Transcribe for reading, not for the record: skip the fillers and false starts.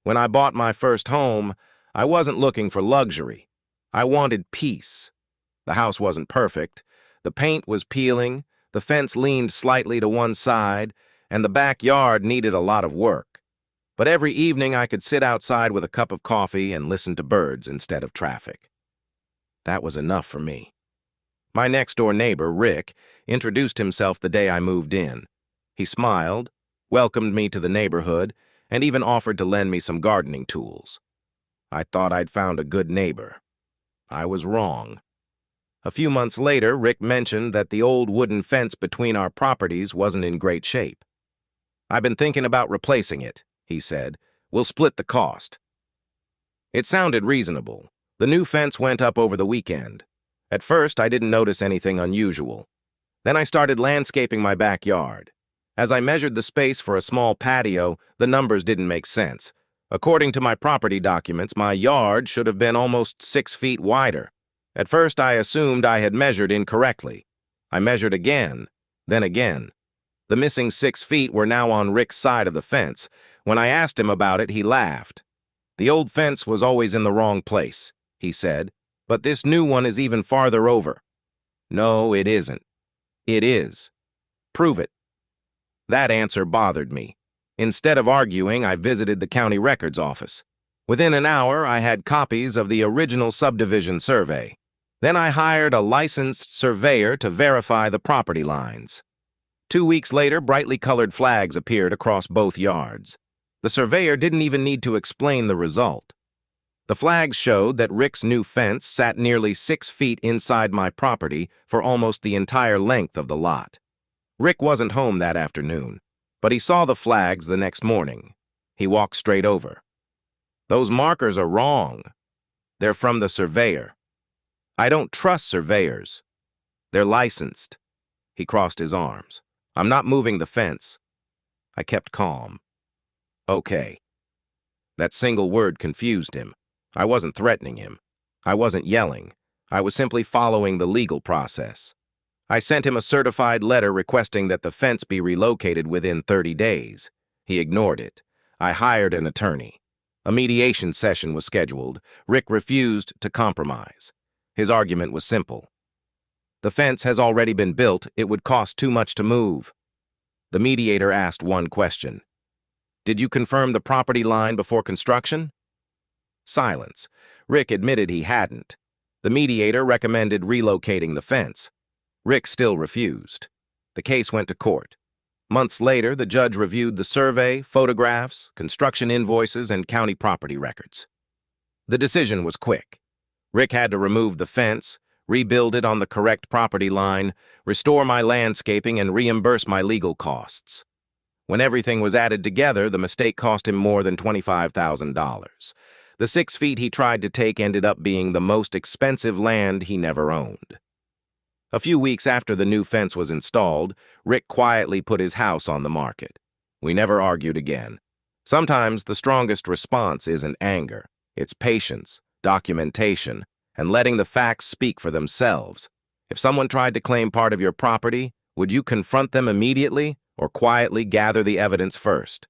When I bought my first home, I wasn't looking for luxury. I wanted peace. The house wasn't perfect. The paint was peeling, the fence leaned slightly to one side, and the backyard needed a lot of work. But every evening I could sit outside with a cup of coffee and listen to birds instead of traffic. That was enough for me. My next-door neighbor, Rick, introduced himself the day I moved in. He smiled, welcomed me to the neighborhood, and even offered to lend me some gardening tools. I thought I'd found a good neighbor. I was wrong. A few months later, Rick mentioned that the old wooden fence between our properties wasn't in great shape. "I've been thinking about replacing it," he said. "We'll split the cost." It sounded reasonable. The new fence went up over the weekend. At first, I didn't notice anything unusual. Then I started landscaping my backyard. As I measured the space for a small patio, the numbers didn't make sense. According to my property documents, my yard should have been almost 6 feet wider. At first, I assumed I had measured incorrectly. I measured again, then again. The missing 6 feet were now on Rick's side of the fence. When I asked him about it, he laughed. "The old fence was always in the wrong place," he said, "but this new one is even farther over." "No, it isn't." "It is." "Prove it." That answer bothered me. Instead of arguing, I visited the county records office. Within an hour, I had copies of the original subdivision survey. Then I hired a licensed surveyor to verify the property lines. 2 weeks later, brightly colored flags appeared across both yards. The surveyor didn't even need to explain the result. The flags showed that Rick's new fence sat nearly 6 feet inside my property for almost the entire length of the lot. Rick wasn't home that afternoon, but he saw the flags the next morning. He walked straight over. "Those markers are wrong. They're from the surveyor. I don't trust surveyors. They're licensed." He crossed his arms. "I'm not moving the fence." I kept calm. "Okay." That single word confused him. I wasn't threatening him. I wasn't yelling. I was simply following the legal process. I sent him a certified letter requesting that the fence be relocated within 30 days. He ignored it. I hired an attorney. A mediation session was scheduled. Rick refused to compromise. His argument was simple. "The fence has already been built. It would cost too much to move." The mediator asked one question. "Did you confirm the property line before construction?" Silence. Rick admitted he hadn't. The mediator recommended relocating the fence. Rick still refused. The case went to court. Months later, the judge reviewed the survey, photographs, construction invoices, and county property records. The decision was quick. Rick had to remove the fence, rebuild it on the correct property line, restore my landscaping, and reimburse my legal costs. When everything was added together, the mistake cost him more than $25,000. The 6 feet he tried to take ended up being the most expensive land he never owned. A few weeks after the new fence was installed, Rick quietly put his house on the market. We never argued again. Sometimes the strongest response isn't anger. It's patience, documentation, and letting the facts speak for themselves. If someone tried to claim part of your property, would you confront them immediately or quietly gather the evidence first?